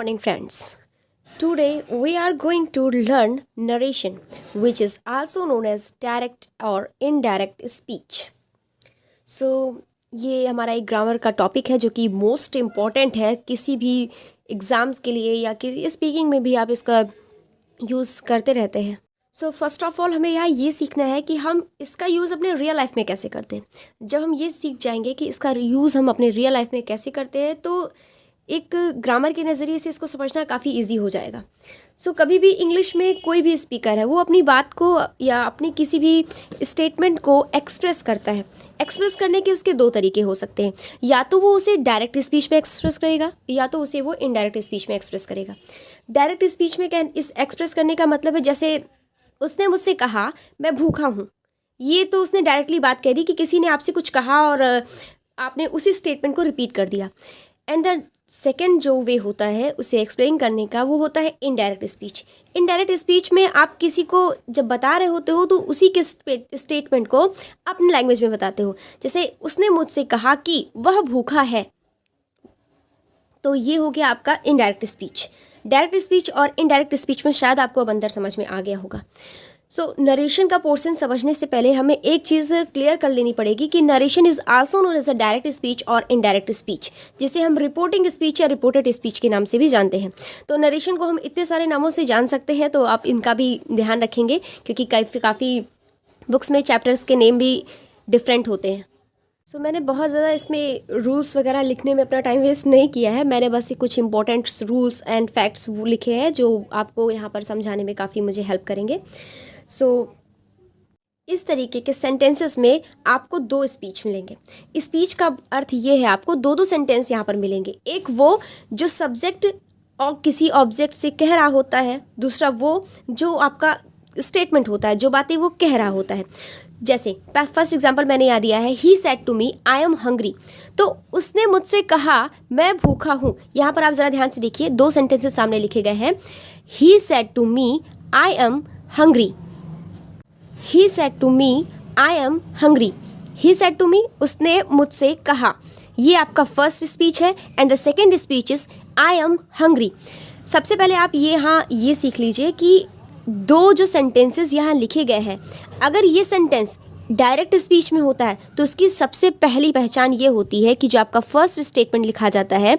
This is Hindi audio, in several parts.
morning, friends. Today we are going to learn narration, which is also known as direct or indirect speech. So, ये हमारा एक ग्रामर का टॉपिक है जो कि मोस्ट इम्पॉर्टेंट है किसी भी एग्ज़ाम्स के लिए या किसी स्पीकिंग में भी आप इसका यूज़ करते रहते हैं. सो फर्स्ट ऑफ ऑल हमें यहाँ ये सीखना है कि हम इसका यूज़ अपने रियल लाइफ में कैसे करते हैं. जब हम ये सीख जाएंगे कि इसका यूज़ हम अपने रियल लाइफ में कैसे करते हैं तो एक ग्रामर के नज़रिए से इसको समझना काफ़ी इजी हो जाएगा. सो कभी भी इंग्लिश में कोई भी स्पीकर है वो अपनी बात को या अपनी किसी भी स्टेटमेंट को एक्सप्रेस करता है. एक्सप्रेस करने के उसके दो तरीके हो सकते हैं. या तो वो उसे डायरेक्ट स्पीच में एक्सप्रेस करेगा या तो उसे वो इनडायरेक्ट स्पीच में एक्सप्रेस करेगा. डायरेक्ट स्पीच में इस एक्सप्रेस करने का मतलब है जैसे उसने मुझसे कहा मैं भूखा हूँ. ये तो उसने डायरेक्टली बात कह दी कि किसी ने आपसे कुछ कहा और आपने उसी स्टेटमेंट को रिपीट कर दिया. एंड द सेकेंड जो वे होता है उसे एक्सप्लेन करने का वो होता है इनडायरेक्ट स्पीच. इनडायरेक्ट स्पीच में आप किसी को जब बता रहे होते हो तो उसी के स्टेटमेंट को अपने लैंग्वेज में बताते हो. जैसे उसने मुझसे कहा कि वह भूखा है, तो ये हो गया आपका इनडायरेक्ट स्पीच. डायरेक्ट स्पीच और इनडायरेक्ट स्पीच में शायद आपको अब अंदर समझ में आ गया होगा. सो नरेशन का पोर्शन समझने से पहले हमें एक चीज़ क्लियर कर लेनी पड़ेगी कि narration is also known as a direct speech और इनडायरेक्ट स्पीच, जिसे हम रिपोर्टिंग स्पीच या रिपोर्टेड स्पीच के नाम से भी जानते हैं. तो नरेशन को हम इतने सारे नामों से जान सकते हैं, तो आप इनका भी ध्यान रखेंगे क्योंकि काफ़ी बुक्स में चैप्टर्स के नेम भी डिफरेंट होते हैं. सो मैंने बहुत ज़्यादा इसमें रूल्स वगैरह लिखने में अपना टाइम वेस्ट नहीं किया है. मैंने बस कुछ इंपॉर्टेंट रूल्स एंड फैक्ट्स लिखे हैं जो आपको यहाँ पर समझाने में काफ़ी मुझे हेल्प करेंगे. सो इस तरीके के सेंटेंसेस में आपको दो स्पीच मिलेंगे. स्पीच का अर्थ ये है आपको दो सेंटेंस यहाँ पर मिलेंगे. एक वो जो सब्जेक्ट और किसी ऑब्जेक्ट से कह रहा होता है, दूसरा वो जो आपका स्टेटमेंट होता है, जो बातें वो कह रहा होता है. जैसे फर्स्ट एग्जांपल मैंने याद दिया है, he said to me I am hungry. तो उसने मुझसे कहा मैं भूखा हूँ. यहाँ पर आप ज़रा ध्यान से देखिए, दो सेंटेंसेस सामने लिखे गए हैं. He said to me I am hungry. He said to me, I am hungry. He said to me, उसने मुझसे कहा. ये आपका फर्स्ट स्पीच है. And the second speech is I am hungry. सबसे पहले आप ये सीख लीजिए कि दो जो सेंटेंसेस यहाँ लिखे गए हैं, अगर ये सेंटेंस डायरेक्ट स्पीच में होता है तो उसकी सबसे पहली पहचान ये होती है कि जो आपका फर्स्ट स्टेटमेंट लिखा जाता है,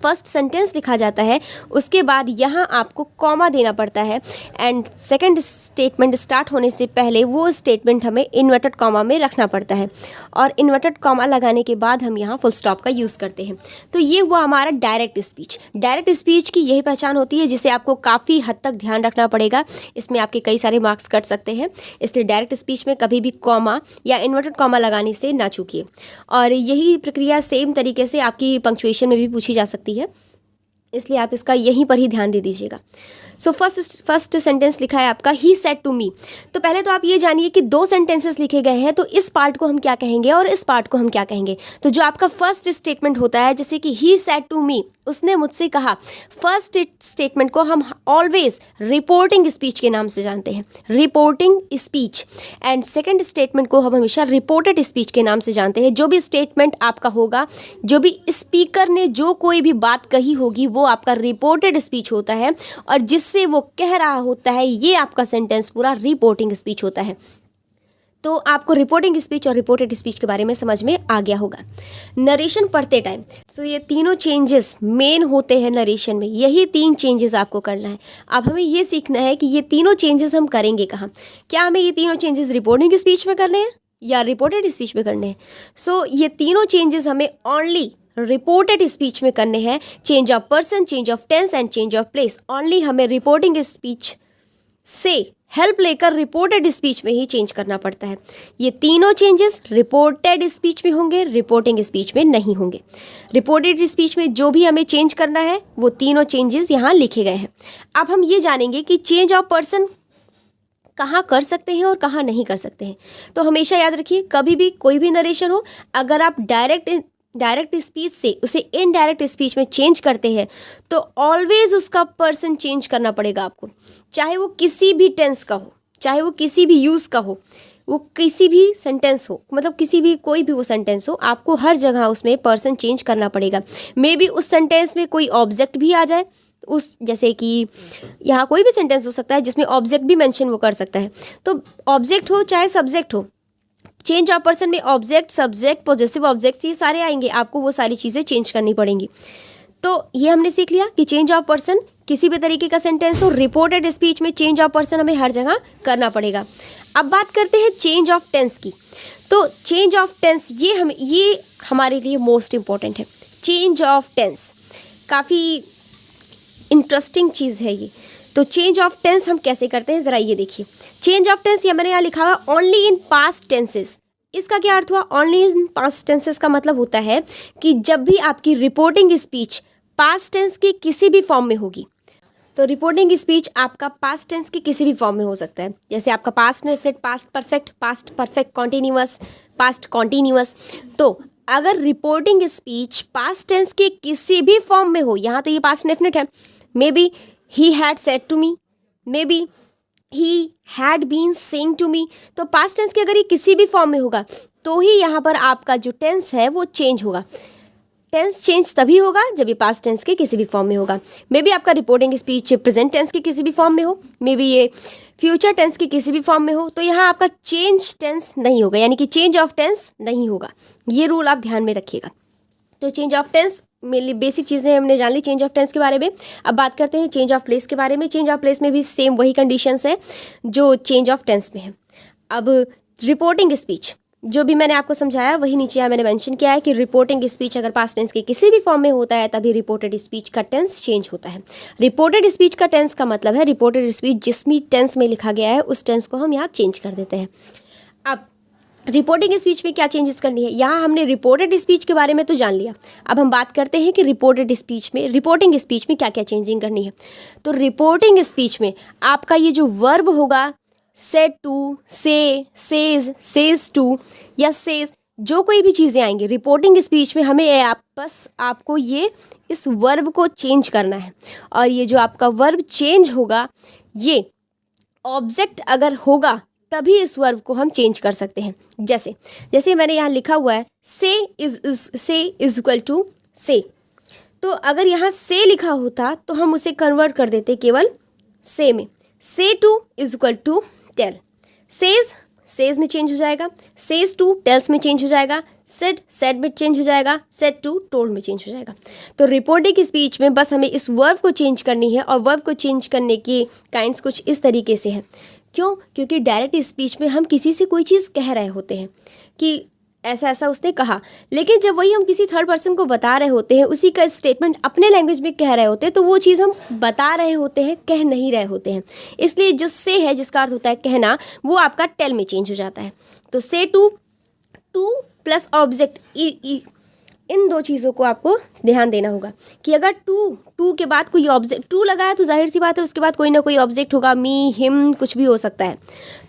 फर्स्ट सेंटेंस लिखा जाता है, उसके बाद यहाँ आपको कॉमा देना पड़ता है. एंड सेकंड स्टेटमेंट स्टार्ट होने से पहले वो स्टेटमेंट हमें इन्वर्टेड कॉमा में रखना पड़ता है और इन्वर्टेड कॉमा लगाने के बाद हम यहाँ फुल स्टॉप का यूज़ करते हैं. तो ये हुआ हमारा डायरेक्ट स्पीच. डायरेक्ट स्पीच की यही पहचान होती है जिसे आपको काफ़ी हद तक ध्यान रखना पड़ेगा. इसमें आपके कई सारे मार्क्स कट सकते हैं, इसलिए डायरेक्ट स्पीच में कभी भी कॉमा या इन्वर्टेड कॉमा लगाने से ना चूकिए. और यही प्रक्रिया सेम तरीके से आपकी पंक्चुएशन में भी पूछी जा सकती है, इसलिए आप इसका यहीं पर ही ध्यान दे दीजिएगा. सो फर्स्ट सेंटेंस लिखा है आपका ही सेड टू मी. तो पहले तो आप ये जानिए कि दो सेंटेंसेस लिखे गए हैं, तो इस पार्ट को हम क्या कहेंगे और इस पार्ट को हम क्या कहेंगे. तो जो आपका फर्स्ट स्टेटमेंट होता है, जैसे कि ही सेड टू मी, उसने मुझसे कहा, फर्स्ट स्टेटमेंट को हम ऑलवेज रिपोर्टिंग स्पीच के नाम से जानते हैं, reporting speech. And second statement को हम हमेशा रिपोर्टेड स्पीच के नाम से जानते हैं. जो भी स्टेटमेंट आपका होगा, जो भी स्पीकर ने जो कोई भी बात कही होगी, वो आपका रिपोर्टेड स्पीच होता है और जिससे वो कह रहा होता है ये आपका सेंटेंस पूरा रिपोर्टिंग स्पीच होता है. तो आपको रिपोर्टिंग स्पीच और रिपोर्टेड स्पीच के बारे में समझ में आ गया होगा. नरेशन पढ़ते टाइम ये तीनों चेंजेस मेन होते हैं नरेशन में. यही 3 चेंजेस आपको करना है. अब हमें ये सीखना है कि ये तीनों चेंजेस हम करेंगे कहाँ. क्या हमें ये तीनों चेंजेस रिपोर्टिंग स्पीच में करने हैं या रिपोर्टेड स्पीच में करने हैं. ये तीनों चेंजेस हमें ओनली रिपोर्टेड स्पीच में करने हैं. Change of person, change of tense and change of place only हमें रिपोर्टिंग स्पीच से हेल्प लेकर रिपोर्टेड स्पीच में ही चेंज करना पड़ता है. ये तीनों चेंजेस रिपोर्टेड स्पीच में होंगे, रिपोर्टिंग स्पीच में नहीं होंगे. रिपोर्टेड स्पीच में जो भी हमें चेंज करना है वो तीनों चेंजेस यहाँ लिखे गए हैं. अब हम ये जानेंगे कि चेंज ऑफ पर्सन कहाँ कर सकते हैं और कहाँ नहीं कर सकते हैं. तो हमेशा याद रखिए, कभी भी कोई भी नरेशन हो, अगर आप डायरेक्ट स्पीच से उसे इनडायरेक्ट स्पीच में चेंज करते हैं तो ऑलवेज उसका पर्सन चेंज करना पड़ेगा आपको. चाहे वो किसी भी टेंस का हो, चाहे वो किसी भी यूज़ का हो, वो किसी भी सेंटेंस हो, मतलब किसी भी कोई भी वो सेंटेंस हो, आपको हर जगह उसमें पर्सन चेंज करना पड़ेगा। मे बी उस सेंटेंस में कोई ऑब्जेक्ट भी आ जाए, उस जैसे कि यहाँ कोई भी सेंटेंस हो सकता है जिसमें ऑब्जेक्ट भी मेंशन वो कर सकता है, तो ऑब्जेक्ट हो चाहे सब्जेक्ट हो, चेंज ऑफ पर्सन में ऑब्जेक्ट, सब्जेक्ट, पॉजेसिव ऑब्जेक्ट्स ये सारे आएंगे, आपको वो सारी चीज़ें चेंज करनी पड़ेंगी। तो ये हमने सीख लिया कि चेंज ऑफ पर्सन किसी भी तरीके का सेंटेंस हो, रिपोर्टेड स्पीच में चेंज ऑफ पर्सन हमें हर जगह करना पड़ेगा। अब बात करते हैं चेंज ऑफ टेंस की। तो चेंज ऑफ टेंस ये हमारे लिए मोस्ट इम्पॉर्टेंट है। चेंज ऑफ टेंस काफ़ी इंटरेस्टिंग चीज़ है ये। तो चेंज ऑफ टेंस हम कैसे करते हैं ज़रा ये देखिए। चेंज ऑफ टेंस ये मैंने यहाँ लिखा हुआ ओनली इन पास्ट टेंसेस। इसका क्या अर्थ हुआ? ओनली इन पास्ट टेंसेस का मतलब होता है कि जब भी आपकी रिपोर्टिंग स्पीच पास्ट टेंस की किसी भी फॉर्म में होगी, तो रिपोर्टिंग स्पीच आपका पास्ट टेंस की किसी भी फॉर्म में हो सकता है। जैसे आपका past indefinite, past perfect continuous, past continuous. तो अगर रिपोर्टिंग स्पीच पास्ट टेंस के किसी भी फॉर्म में हो, यहाँ तो ये पास्ट इंडेफिनिट है, maybe he had said to me, maybe he had been saying to me, तो पास्ट टेंस के अगर ये किसी भी फॉर्म में होगा तो ही यहाँ पर आपका जो टेंस है वो चेंज होगा। टेंस चेंज तभी होगा जब ये पास्ट टेंस के किसी भी फॉर्म में होगा। मे बी आपका रिपोर्टिंग स्पीच प्रेजेंट टेंस के किसी भी फॉर्म में हो, मे बी ये फ्यूचर टेंस के किसी भी फॉर्म में हो, तो यहाँ आपका चेंज टेंस नहीं होगा, यानी कि चेंज ऑफ टेंस नहीं होगा। ये रूल आप ध्यान में रखिएगा। तो change of tense mainly basic चीज़ें हमने जान ली चेंज ऑफ टेंस के बारे में। अब बात करते हैं चेंज ऑफ प्लेस के बारे में। चेंज ऑफ प्लेस में भी सेम वही कंडीशंस है जो चेंज ऑफ टेंस में है। अब रिपोर्टिंग स्पीच जो भी मैंने आपको समझाया वही नीचे यहाँ मैंने मेंशन किया है कि रिपोर्टिंग स्पीच अगर पास्ट टेंस के किसी भी फॉर्म में होता है तभी रिपोर्टेड स्पीच का टेंस चेंज होता है। रिपोर्टेड स्पीच का टेंस का मतलब है रिपोर्टेड स्पीच जिस भी टेंस में लिखा गया है उस टेंस को हम यहाँ चेंज कर देते हैं। अब रिपोर्टिंग स्पीच में क्या चेंजेस करनी है, यहाँ हमने रिपोर्टेड स्पीच के बारे में तो जान लिया। अब हम बात करते हैं कि रिपोर्टिंग स्पीच में क्या क्या चेंजिंग करनी है। तो रिपोर्टिंग स्पीच में आपका ये जो वर्ब होगा सेड टू, से, सेज टू या सेज, जो कोई भी चीज़ें आएंगी रिपोर्टिंग स्पीच में हमें बस आपको ये इस वर्ब को चेंज करना है। और ये जो आपका वर्ब चेंज होगा ये ऑब्जेक्ट अगर होगा तभी इस वर्ब को हम चेंज कर सकते हैं। जैसे मैंने यहाँ लिखा हुआ है से इज इक्वल टू से, तो अगर यहाँ से लिखा होता तो हम उसे कन्वर्ट कर देते केवल से में। Say to is equal to tell, says में चेंज हो जाएगा, सेज टू टेल्स में चेंज हो जाएगा, सेड में चेंज हो जाएगा, सेड टू टोल्ड में चेंज हो जाएगा। तो रिपोर्टिंग स्पीच में बस हमें इस वर्ब को चेंज करनी है और वर्ब को चेंज करने की काइंड्स कुछ इस तरीके से है। क्यों? क्योंकि डायरेक्ट स्पीच में हम किसी से कोई चीज़ कह रहे होते हैं कि ऐसा ऐसा उसने कहा, लेकिन जब वही हम किसी थर्ड पर्सन को बता रहे होते हैं, उसी का स्टेटमेंट अपने लैंग्वेज में कह रहे होते हैं, तो वो चीज़ हम बता रहे होते हैं, कह नहीं रहे होते हैं। इसलिए जो से है जिसका अर्थ होता है कहना, वो आपका टेल में चेंज हो जाता है। तो से टू प्लस ऑब्जेक्ट, इन दो चीज़ों को आपको ध्यान देना होगा कि अगर टू के बाद कोई ऑब्जेक्ट, टू लगाया तो जाहिर सी बात है उसके बाद कोई ना कोई ऑब्जेक्ट होगा, मी, हिम, कुछ भी हो सकता है।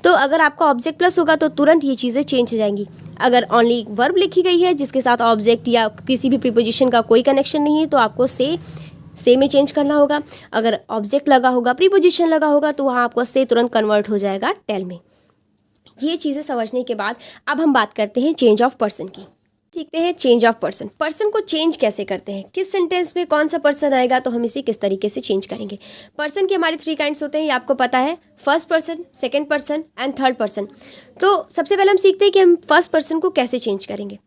तो अगर आपका ऑब्जेक्ट प्लस होगा तो तुरंत ये चीज़ें चेंज हो जाएंगी। अगर ओनली वर्ब लिखी गई है जिसके साथ ऑब्जेक्ट या किसी भी प्रीपोजिशन का कोई कनेक्शन नहीं है तो आपको से में चेंज करना होगा। अगर ऑब्जेक्ट लगा होगा, प्रीपोजिशन लगा होगा, तो वहाँ आपको से तुरंत कन्वर्ट हो जाएगा टेल में। ये चीज़ें समझने के बाद अब हम बात करते हैं चेंज ऑफ पर्सन की। सीखते हैं चेंज ऑफ पर्सन को चेंज कैसे करते हैं, किस सेंटेंस में कौन सा पर्सन आएगा तो हम इसे किस तरीके से चेंज करेंगे। पर्सन के हमारे 3 काइंड्स होते हैं, ये आपको पता है, first person, second person and third person. तो सबसे पहले हम सीखते हैं कि हम फर्स्ट पर्सन को कैसे चेंज करेंगे।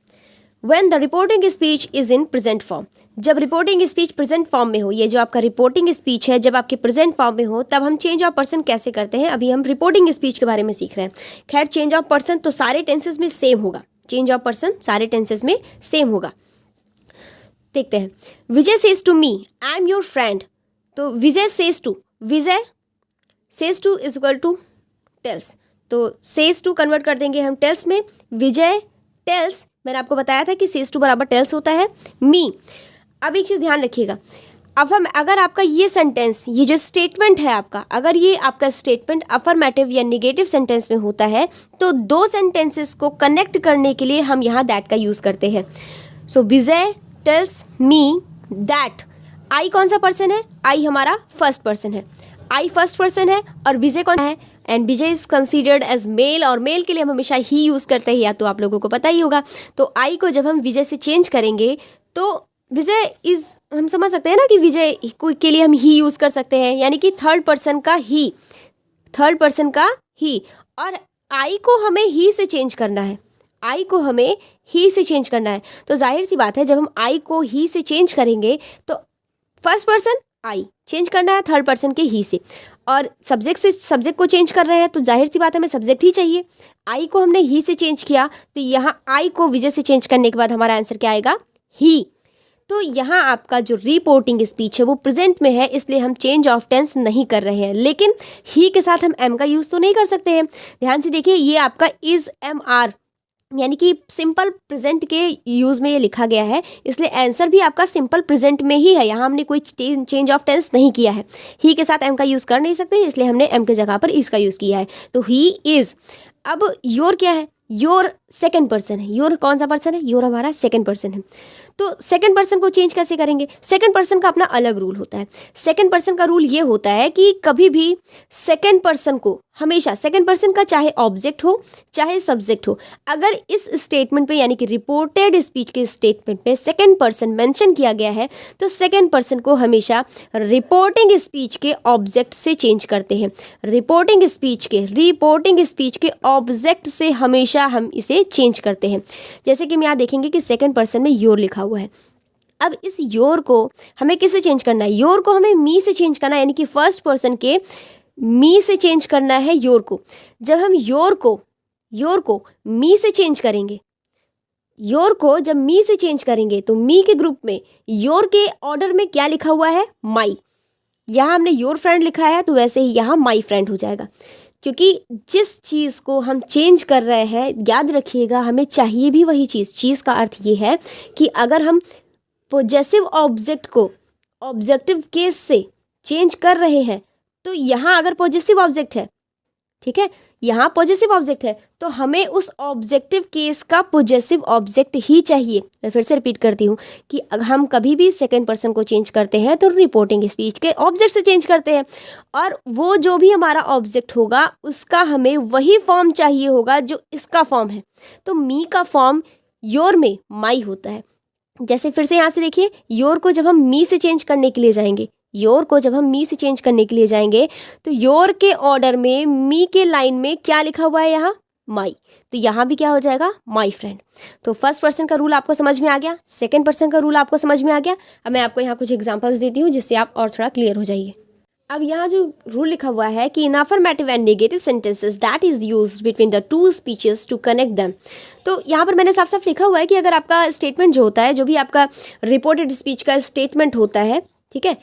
When the reporting speech is in present form, जब रिपोर्टिंग स्पीच प्रेजेंट फॉर्म में हो, ये जो आपका रिपोर्टिंग स्पीच है जब आपके प्रेजेंट फॉर्म में हो तब हम चेंज ऑफ पर्सन कैसे करते हैं। अभी हम रिपोर्टिंग स्पीच के बारे में सीख रहे हैं। खैर चेंज ऑफ पर्सन तो सारे टेंसेस में सेम होगा, चेंज ऑफ पर्सन सारे टेंसेस में सेम होगा। देखते हैं, Vijay says to me I am your friend, तो Vijay says to is equal to tells, तो सेज टू कन्वर्ट कर देंगे हम टेल्स में। विजय टेल्स, मैंने आपको बताया था कि सेज टू बराबर टेल्स होता है मी। अब एक चीज़ ध्यान रखिएगा, अब हम अगर आपका ये सेंटेंस, ये जो स्टेटमेंट है आपका, अगर ये आपका स्टेटमेंट अफर्मेटिव या निगेटिव सेंटेंस में होता है तो 2 सेंटेंसेस को कनेक्ट करने के लिए हम यहाँ दैट का यूज़ करते हैं। सो विजय टेल्स मी दैट, आई कौन सा पर्सन है, आई हमारा फर्स्ट पर्सन है। आई फर्स्ट पर्सन है और विजय कौन है, and Vijay is considered as male, और मेल के लिए हम हमेशा ही यूज़ करते हैं, या तो आप लोगों को पता ही होगा। तो आई को जब हम विजय से चेंज करेंगे तो विजय इज, हम समझ सकते हैं ना कि विजय के लिए हम ही यूज़ कर सकते हैं, यानी कि थर्ड पर्सन का ही, थर्ड पर्सन का ही। और आई को हमें ही से चेंज करना है, आई को हमें ही से चेंज करना है। तो जाहिर सी बात है जब हम आई को ही से चेंज करेंगे तो फर्स्ट पर्सन आई चेंज करना है थर्ड पर्सन के ही से, और सब्जेक्ट से सब्जेक्ट को चेंज कर रहे हैं तो जाहिर सी बात है हमें सब्जेक्ट ही चाहिए। आई को हमने ही से चेंज किया तो यहाँ आई को विजय से चेंज करने के बाद हमारा आंसर क्या आएगा, ही। तो यहाँ आपका जो रिपोर्टिंग स्पीच है वो प्रेजेंट में है, इसलिए हम चेंज ऑफ टेंस नहीं कर रहे हैं, लेकिन ही के साथ हम एम का यूज़ तो नहीं कर सकते हैं। ध्यान से देखिए, ये आपका इज एम आर यानी कि सिंपल प्रेजेंट के यूज़ में ये लिखा गया है, इसलिए आंसर भी आपका सिंपल प्रेजेंट में ही है। यहाँ हमने कोई चेंज ऑफ टेंस नहीं किया है। ही के साथ एम का यूज़ कर नहीं सकते, इसलिए हमने एम के जगह पर इज का यूज़ किया है। तो ही इज़। अब योर क्या है, योर सेकंड पर्सन है। योर कौन सा पर्सन है, योर हमारा सेकंड पर्सन है। तो सेकंड पर्सन को चेंज कैसे करेंगे, सेकंड पर्सन का अपना अलग रूल होता है। सेकंड पर्सन का रूल ये होता है कि कभी भी सेकंड पर्सन को हमेशा, सेकंड पर्सन का चाहे ऑब्जेक्ट हो चाहे सब्जेक्ट हो, अगर इस स्टेटमेंट पे यानी कि रिपोर्टेड स्पीच के स्टेटमेंट पे सेकंड पर्सन मेंशन किया गया है तो सेकंड पर्सन को हमेशा रिपोर्टिंग स्पीच के ऑब्जेक्ट से चेंज करते हैं। रिपोर्टिंग स्पीच के ऑब्जेक्ट से हमेशा हम इसे चेंज करते हैं। जैसे कि हम यहाँ देखेंगे कि सेकंड पर्सन में योर लिखा हुआ है। अब इस योर को हमें किससे चेंज करना है, योर को हमें मी से चेंज करना है, यानी कि फर्स्ट पर्सन के मी से चेंज करना है योर को। जब हम योर को मी से चेंज करेंगे, योर को जब मी से चेंज करेंगे तो मी के ग्रुप में योर के ऑर्डर में क्या लिखा हुआ है, माई। यहाँ हमने योर फ्रेंड लिखा है तो वैसे ही यहाँ माई फ्रेंड हो जाएगा, क्योंकि जिस चीज़ को हम चेंज कर रहे हैं, याद रखिएगा हमें चाहिए भी वही चीज़। चीज़ का अर्थ ये है कि अगर हम पॉजेसिव ऑब्जेक्ट को ऑब्जेक्टिव केस से चेंज कर रहे हैं तो यहाँ अगर पॉजेसिव ऑब्जेक्ट है, ठीक है, यहाँ पॉजेसिव ऑब्जेक्ट है तो हमें उस ऑब्जेक्टिव केस का पॉजेसिव ऑब्जेक्ट ही चाहिए। मैं फिर से रिपीट करती हूँ कि हम कभी भी सेकंड पर्सन को चेंज करते हैं तो रिपोर्टिंग स्पीच के ऑब्जेक्ट से चेंज करते हैं, और वो जो भी हमारा ऑब्जेक्ट होगा उसका हमें वही फॉर्म चाहिए होगा जो इसका फॉर्म है। तो मी का फॉर्म योर में माई होता है। जैसे फिर से यहाँ से देखिए, योर को जब हम मी से चेंज करने के लिए जाएंगे, योर को जब हम मी से चेंज करने के लिए जाएंगे तो योर के ऑर्डर में मी के लाइन में क्या लिखा हुआ है, यहाँ माई, तो यहाँ भी क्या हो जाएगा, माई फ्रेंड। तो फर्स्ट पर्सन का रूल आपको समझ में आ गया, सेकंड पर्सन का रूल आपको समझ में आ गया। अब मैं आपको यहाँ कुछ एग्जांपल्स देती हूँ जिससे आप और थोड़ा क्लियर हो जाइए। अब यहाँ जो रूल लिखा हुआ है कि in affirmative and negative sentences that is used between the two speeches to connect them, तो यहाँ पर मैंने साफ साफ लिखा हुआ है कि अगर आपका स्टेटमेंट जो होता है, जो भी आपका रिपोर्टेड स्पीच का स्टेटमेंट होता है, ठीक है,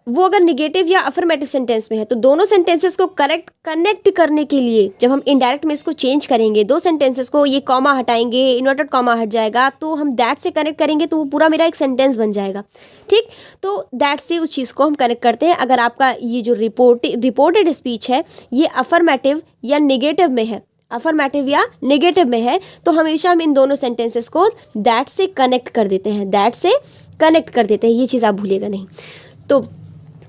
वो अगर निगेटिव या अफर्मेटिव सेंटेंस में है तो दोनों सेंटेंसेस को कनेक्ट करने के लिए जब हम इनडायरेक्ट में इसको चेंज करेंगे, दो सेंटेंसेस को ये कॉमा हटाएंगे, इन्वर्टेड कॉमा हट जाएगा, तो हम दैट से कनेक्ट करेंगे तो वो पूरा मेरा एक सेंटेंस बन जाएगा। ठीक, तो दैट से उस चीज़ को हम कनेक्ट करते हैं। अगर आपका ये जो रिपोर्टेड स्पीच है ये अफर्मेटिव या निगेटिव में है, अफर्मेटिव या नेगेटिव में है, तो हमेशा हम इन दोनों सेंटेंसेस को दैट से कनेक्ट कर देते हैं, दैट से कनेक्ट कर देते हैं। ये चीज़ आप भूलिएगा नहीं। तो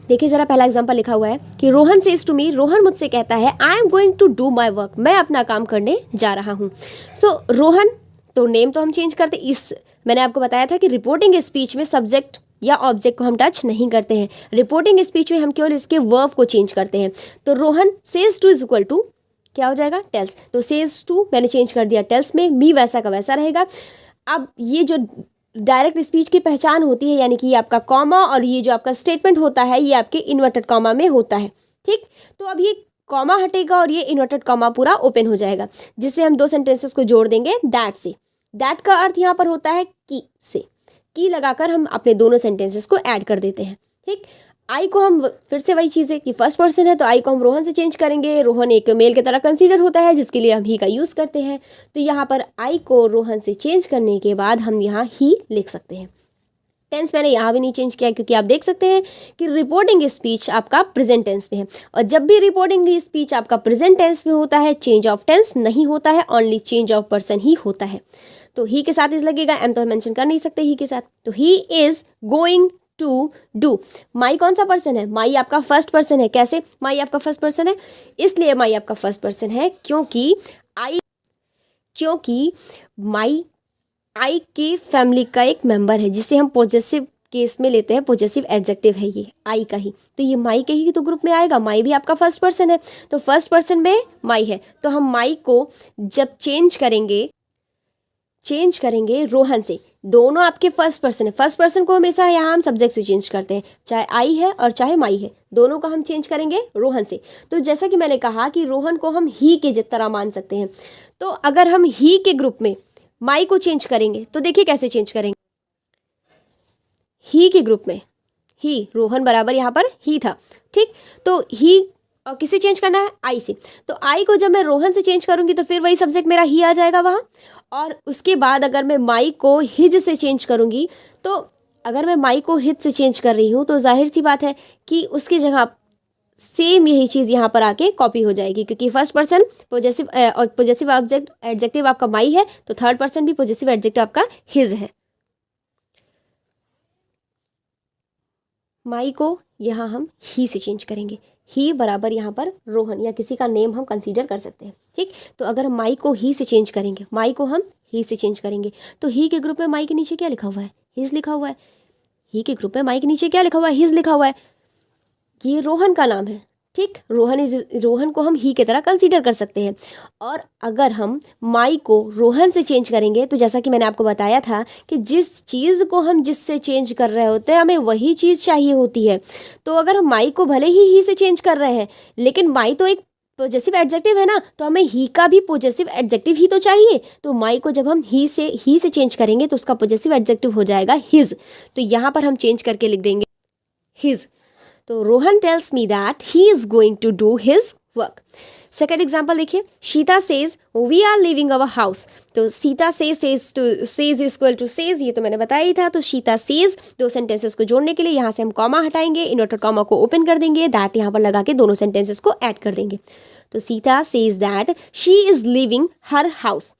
देखिए ज़रा, पहला एग्जांपल लिखा हुआ है कि Rohan says to me, Rohan मुझसे कहता है, I am going to do my work, मैं अपना काम करने जा रहा हूँ। सो रोहन, तो नेम तो हम चेंज करते, इस मैंने आपको बताया था कि रिपोर्टिंग स्पीच में सब्जेक्ट या ऑब्जेक्ट को हम टच नहीं करते हैं। रिपोर्टिंग स्पीच में हम केवल इसके वर्ब को चेंज करते हैं। तो Rohan says to is equal to क्या हो जाएगा, टेल्स। तो सेज टू मैंने चेंज कर दिया टेल्स में, मी वैसा का वैसा रहेगा। अब ये जो डायरेक्ट स्पीच की पहचान होती है, यानी कि ये आपका कॉमा और ये जो आपका स्टेटमेंट होता है ये आपके इन्वर्टेड कॉमा में होता है। ठीक, तो अब ये कॉमा हटेगा और ये इन्वर्टेड कॉमा पूरा ओपन हो जाएगा, जिससे हम दो सेंटेंसेस को जोड़ देंगे दैट से। दैट का अर्थ यहाँ पर होता है की से, की लगाकर हम अपने दोनों सेंटेंसेस को ऐड कर देते हैं। ठीक, आई को हम फिर से वही चीज़ है कि फर्स्ट पर्सन है तो आई को हम रोहन से चेंज करेंगे। रोहन एक मेल की तरह कंसीडर होता है जिसके लिए हम ही का यूज़ करते हैं। तो यहाँ पर आई को रोहन से चेंज करने के बाद हम यहाँ ही लिख सकते हैं। टेंस मैंने यहाँ भी नहीं चेंज किया क्योंकि आप देख सकते हैं कि रिपोर्टिंग स्पीच आपका प्रेजेंट टेंस में है, और जब भी रिपोर्टिंग स्पीच आपका प्रेजेंट टेंस में होता है चेंज ऑफ टेंस नहीं होता है, ओनली चेंज ऑफ पर्सन ही होता है। तो ही के साथ इस लगेगा, एम तो मेंशन कर नहीं सकते ही के साथ। तो he is going to do. My कौन सा पर्सन है? माई आपका फर्स्ट पर्सन है। कैसे माई आपका फर्स्ट पर्सन है? इसलिए माई आपका फर्स्ट पर्सन है क्योंकि माई आई के फैमिली का एक मेंबर है, जिसे हम पॉजेसिव केस में लेते हैं। पॉजेसिव एडजेक्टिव है ये आई का ही, तो ये माई के ही तो ग्रुप में आएगा। माई भी आपका फर्स्ट पर्सन है, तो फर्स्ट पर्सन में माई है, तो हम माई को जब चेंज करेंगे रोहन से, दोनों आपके फर्स्ट पर्सन है। फर्स्ट पर्सन को हमेशा यहाँ हम सब्जेक्ट से चेंज करते हैं, चाहे आई है और चाहे माई है, दोनों को हम चेंज करेंगे रोहन से। तो जैसा कि मैंने कहा कि रोहन को हम ही के तरह मान सकते हैं, तो अगर हम ही के ग्रुप में माई को चेंज करेंगे तो देखिए कैसे चेंज करेंगे। ही के ग्रुप में ही, रोहन बराबर यहाँ पर ही था, ठीक। तो ही और किसे चेंज करना है? आई से। तो आई को जब मैं रोहन से चेंज करूंगी तो फिर वही सब्जेक्ट मेरा ही आ जाएगा वहाँ। और उसके बाद अगर मैं माई को हिज से चेंज करूंगी, तो अगर मैं माई को हिज से चेंज कर रही हूँ तो जाहिर सी बात है कि उसकी जगह सेम यही चीज़ यहाँ पर आके कॉपी हो जाएगी, क्योंकि first person possessive object adjective आपका माई है, तो थर्ड पर्सन भी पॉजेसिव एडजेक्टिव आपका हिज है। माई को यहाँ हम ही से चेंज करेंगे, ही बराबर यहाँ पर रोहन या किसी का नेम हम कंसीडर कर सकते हैं, ठीक। तो अगर हम माई को ही से चेंज करेंगे, माई को हम ही से चेंज करेंगे, तो ही के ग्रुप में माई के नीचे क्या लिखा हुआ है? हिज लिखा हुआ है। ही के ग्रुप में माई के नीचे क्या लिखा हुआ है? हिज लिखा हुआ है। ये रोहन का नाम है, ठीक। रोहन को हम ही की तरह कंसीडर कर सकते हैं। और अगर हम माई को रोहन से चेंज करेंगे, तो जैसा कि मैंने आपको बताया था कि जिस चीज़ को हम जिससे चेंज कर रहे होते हैं हमें वही चीज़ चाहिए होती है। तो अगर हम माई को भले ही से चेंज कर रहे हैं, लेकिन माई तो एक पॉजेसिव एडजेक्टिव है ना, तो हमें ही का भी पॉजेसिव एडजेक्टिव ही तो चाहिए। तो माई को जब हम ही से चेंज करेंगे तो उसका पॉजेसिव एडजेक्टिव हो जाएगा हिज। तो यहाँ पर हम चेंज करके लिख देंगे हिज। तो Rohan tells me that he is going to do his work. Second example देखिए, Sita says we are living our house. तो Sita says equal to says, ये तो मैंने बताया ही था। तो शीता सेज, दो सेंटेंसेस को जोड़ने के लिए यहाँ से हम कॉमा हटाएंगे, इन्वर्टेड कॉमा को ओपन कर देंगे, दैट यहाँ पर लगा के दोनों सेंटेंसेस को ऐड कर देंगे। तो Sita says that she is living her house.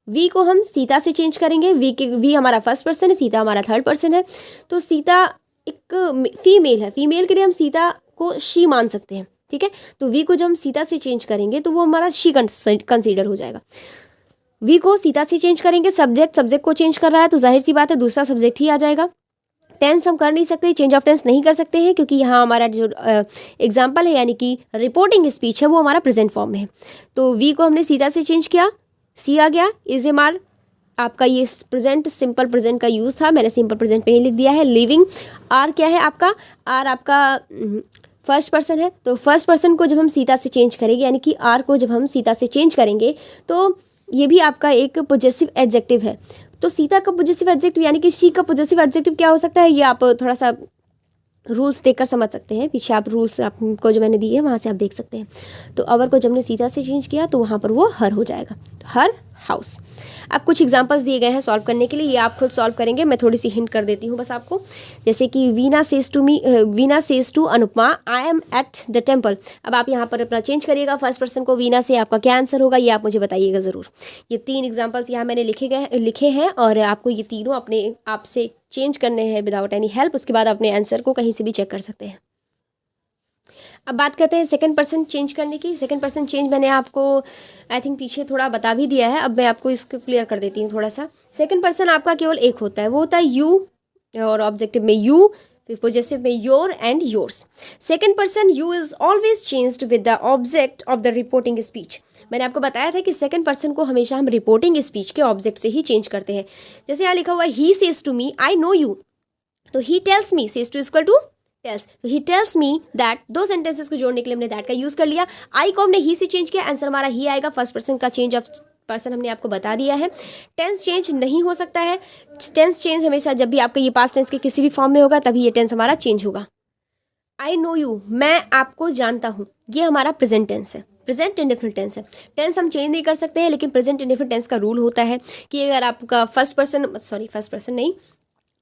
वी को हम सीता से चेंज करेंगे, वी हमारा फर्स्ट पर्सन है, सीता हमारा थर्ड पर्सन है। तो सीता एक फीमेल है, फीमेल के लिए हम सीता को शी मान सकते हैं, ठीक है। तो वी को जब हम सीता से चेंज करेंगे तो वो हमारा शी कंसीडर हो जाएगा। वी को सीता से चेंज करेंगे, सब्जेक्ट को चेंज कर रहा है, तो जाहिर सी बात है दूसरा सब्जेक्ट ही आ जाएगा। टेंस हम कर नहीं सकते, चेंज ऑफ टेंस नहीं कर सकते हैं, क्योंकि यहाँ हमारा जो एग्जाम्पल है यानी कि रिपोर्टिंग स्पीच है वो हमारा प्रेजेंट फॉर्म में है। तो वी को हमने सीता से चेंज किया, सी आ गया। इज एम आर आपका ये प्रेजेंट, सिंपल प्रेजेंट का यूज़ था, मैंने सिंपल प्रेजेंट पे ही लिख दिया है। लिविंग, आर क्या है आपका? आर आपका फर्स्ट पर्सन है। तो फर्स्ट पर्सन को जब हम सीता से चेंज करेंगे, यानी कि आर को जब हम सीता से चेंज करेंगे, तो ये भी आपका एक पॉजेसिव एडजेक्टिव है। तो सीता का पॉजेसिव एडजेक्टिव यानी कि शी का पॉजेसिव एडजेक्टिव क्या हो सकता है, ये आप थोड़ा सा रूल्स देखकर समझ सकते हैं। पीछे आप रूल्स आपको जो मैंने दिए हैं वहाँ से आप देख सकते हैं। तो अवर को जब हमने सीता से चेंज किया तो वहाँ पर वो हर हो जाएगा, हर हाउस। अब कुछ एग्जांपल्स दिए गए हैं सॉल्व करने के लिए, ये आप खुद सॉल्व करेंगे, मैं थोड़ी सी हिंट कर देती हूँ बस आपको। जैसे कि Veena says to Anupama I am at the temple. अब आप यहाँ पर अपना चेंज करिएगा, फर्स्ट पर्सन को वीना से, आपका क्या आंसर होगा ये आप मुझे बताइएगा ज़रूर। ये 3 एग्जाम्पल्स यहाँ मैंने लिखे हैं और आपको ये तीनों अपने आप से चेंज करने हैं विदाउट एनी हेल्प। उसके बाद अपने आंसर को कहीं से भी चेक कर सकते हैं। अब बात करते हैं सेकंड पर्सन चेंज करने की। सेकंड पर्सन चेंज मैंने आपको आई थिंक पीछे थोड़ा बता भी दिया है, अब मैं आपको इसको क्लियर कर देती हूँ थोड़ा सा। सेकंड पर्सन आपका केवल एक होता है, वो होता है यू, और ऑब्जेक्टिव में यू, पॉजेसिव में your and yours. Second person you is always changed with the object of the reporting speech. मैंने आपको बताया था कि सेकंड पर्सन को हमेशा हम रिपोर्टिंग स्पीच के ऑब्जेक्ट से ही चेंज करते हैं। जैसे यहाँ लिखा हुआ है he says to me I know you, तो he tells me, says to equal to tells, तो ही टेल्स मी दैट, दो सेंटेंसेस को जोड़ने के लिए हमने दैट का यूज कर लिया। आई को हमने ही से चेंज किया, आंसर हमारा ही आएगा। फर्स्ट पर्सन का चेंज ऑफ पर्सन हमने आपको बता दिया है। टेंस चेंज नहीं हो सकता है, टेंस चेंज हमेशा जब भी आपका ये पास्ट टेंस के किसी भी फॉर्म में होगा तभी ये टेंस हमारा चेंज होगा। आई नो यू, मैं आपको जानता हूँ, ये हमारा प्रेजेंट टेंस है, प्रेजेंट इंडेफिनिट टेंस है। टेंस हम चेंज नहीं कर सकते हैं, लेकिन प्रेजेंट इंडेफिनिट टेंस का रूल होता है कि अगर आपका फर्स्ट पर्सन नहीं,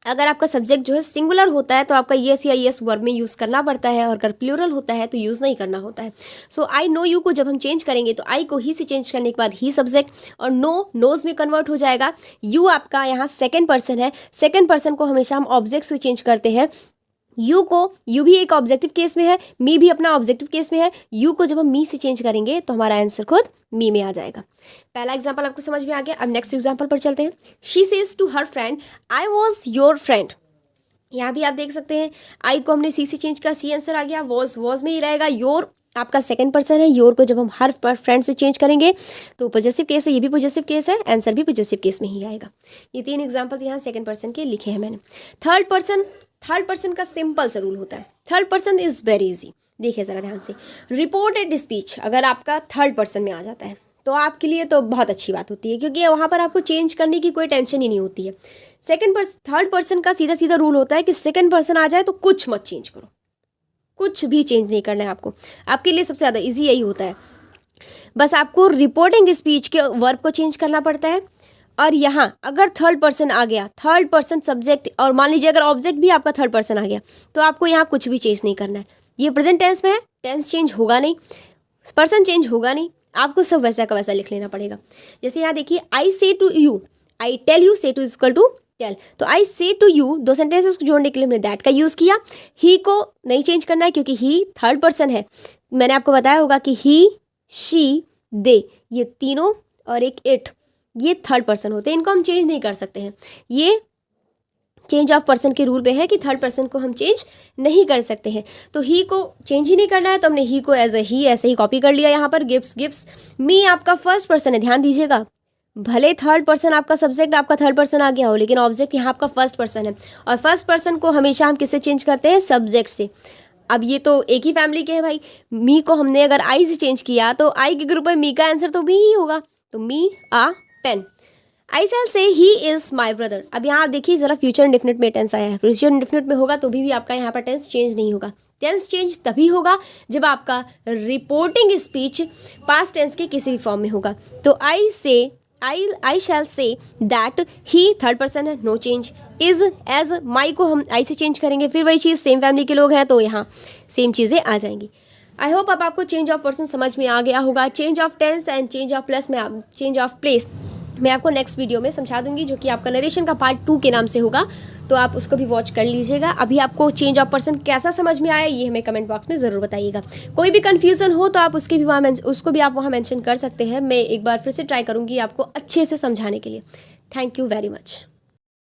अगर आपका सब्जेक्ट जो है सिंगुलर होता है तो आपका येस या येस वर्ब में यूज़ करना पड़ता है, और अगर प्लूरल होता है तो यूज़ नहीं करना होता है। सो आई नो यू को जब हम चेंज करेंगे तो आई को ही से चेंज करने के बाद ही सब्जेक्ट, और नोज में कन्वर्ट हो जाएगा। यू आपका यहाँ सेकंड पर्सन है, सेकंड पर्सन को हमेशा हम ऑब्जेक्ट से चेंज करते हैं, यू भी एक ऑब्जेक्टिव केस में है, मी भी अपना ऑब्जेक्टिव केस में है। यू को जब हम मी से चेंज करेंगे तो हमारा आंसर खुद मी में आ जाएगा। पहला एग्जाम्पल आपको समझ में आ गया। अब नेक्स्ट एग्जाम्पल पर चलते हैं। She says to her friend I was your friend. यहाँ भी आप देख सकते हैं आई को हमने सी से चेंज किया, सी आंसर आ गया। वॉज में ही रहेगा। योर आपका सेकंड पर्सन है। योर को जब हम हर फ्रेंड से चेंज करेंगे तो पॉजेसिव केस है, ये भी पॉजेसिव केस है, आंसर भी पॉजेसिव केस में ही आएगा। ये 3 एग्जाम्पल्स यहाँ सेकंड पर्सन के लिखे हैं मैंने। थर्ड पर्सन का सिंपल सा रूल होता है। Third person is very easy. देखिए ज़रा ध्यान से, रिपोर्टेड स्पीच अगर आपका थर्ड पर्सन में आ जाता है तो आपके लिए तो बहुत अच्छी बात होती है, क्योंकि वहाँ पर आपको चेंज करने की कोई टेंशन ही नहीं होती है। थर्ड पर्सन का सीधा सीधा रूल होता है कि सेकंड पर्सन आ जाए तो कुछ मत चेंज करो, कुछ भी चेंज नहीं करना है आपको। आपके लिए सबसे ज़्यादा इजी यही होता है। बस आपको रिपोर्टिंग स्पीच के वर्ब को चेंज करना पड़ता है। और यहाँ अगर थर्ड पर्सन आ गया, थर्ड पर्सन सब्जेक्ट, और मान लीजिए अगर ऑब्जेक्ट भी आपका थर्ड पर्सन आ गया, तो आपको यहाँ कुछ भी चेंज नहीं करना है। ये प्रेजेंट टेंस में है, टेंस चेंज होगा नहीं, पर्सन चेंज होगा नहीं, आपको सब वैसा का वैसा लिख लेना पड़ेगा। जैसे यहाँ देखिए, I say to you, I tell you, say to is equal to tell. तो I say to you, 2 sentences को जोड़ने के लिए हमने दैट का यूज़ किया। ही को नहीं चेंज करना है क्योंकि ही थर्ड पर्सन है। मैंने आपको बताया होगा कि ही, शी, दे, ये तीनों और एक इट, ये थर्ड पर्सन होते हैं। इनको हम चेंज नहीं कर सकते हैं। ये चेंज ऑफ पर्सन के रूल पे है कि थर्ड पर्सन को हम चेंज नहीं कर सकते हैं। तो ही को चेंज ही नहीं करना है, तो हमने ही को एज ए ही ऐसे ही कॉपी कर लिया यहाँ पर। गिव्स मी आपका फर्स्ट पर्सन है, ध्यान दीजिएगा। भले थर्ड पर्सन आपका सब्जेक्ट, आपका थर्ड पर्सन आ गया हो, लेकिन ऑब्जेक्ट यहाँ आपका फर्स्ट पर्सन है। और फर्स्ट पर्सन को हमेशा हम किससे चेंज करते हैं? सब्जेक्ट से। अब ये तो एक ही फैमिली के हैं भाई। मी को हमने अगर आई से चेंज किया तो आई के ग्रुप में मी का आंसर तो भी ही होगा। तो मी आ पेन। आई शैल से ही इज माई ब्रदर। अब यहाँ आप देखिए ज़रा, फ्यूचर इंडेफिनिट में टेंस आया है। फ्यूचर इंडेफिनिट में होगा तो भी आपका यहाँ पर टेंस चेंज नहीं होगा। टेंस चेंज तभी होगा जब आपका रिपोर्टिंग स्पीच पास्ट टेंस के किसी भी फॉर्म में होगा। तो I shall say that he third person है, no change. Is as my को हम आई से चेंज करेंगे, फिर वही चीज़, सेम फैमिली के लोग हैं तो यहाँ सेम चीज़ें आ जाएंगी। आई होप अब आपको चेंज ऑफ पर्सन समझ में आ गया होगा। Change of tense and change of place मैं आपको नेक्स्ट वीडियो में समझा दूंगी, जो कि आपका नरेशन का पार्ट 2 के नाम से होगा, तो आप उसको भी वॉच कर लीजिएगा। अभी आपको चेंज ऑफ पर्सन कैसा समझ में आया ये हमें कमेंट बॉक्स में ज़रूर बताइएगा। कोई भी कन्फ्यूज़न हो तो आप उसको भी आप वहाँ मेंशन कर सकते हैं। मैं एक बार फिर से ट्राई करूँगी आपको अच्छे से समझाने के लिए। Thank you very much.